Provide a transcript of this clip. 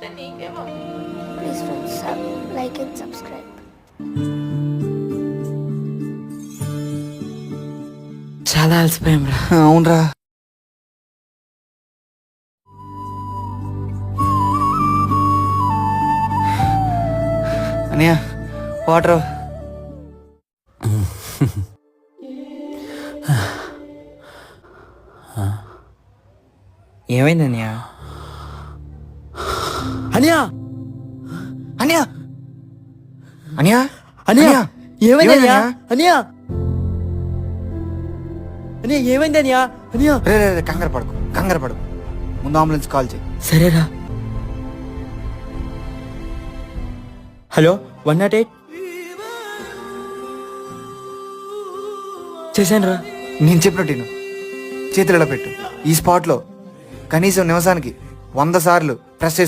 నచ్చితే నీకేమో. Please friends like and subscribe. చాలా అలసిపోయాం రా. అవునరా. అనియా వాటర్. ఏమైంది అనియా? అనియా అనియా అనియా అనియా ఏమైంది అనియా? ఏమైంది అనియా అనియా ఏమైంది అనియా? అనియా రే రే రే, కంగారు పడుకు. ముందు అంబులెన్స్ కాల్ చేయి. సరేరా. హలో 108 చేశాను రా. నేను చెప్పినట్టు విను. చేతులు ఇలా పెట్టు. ఈ స్పాట్లో కనీసం నిమిషానికి 100 సార్లు ప్రెస్ చేస్తూ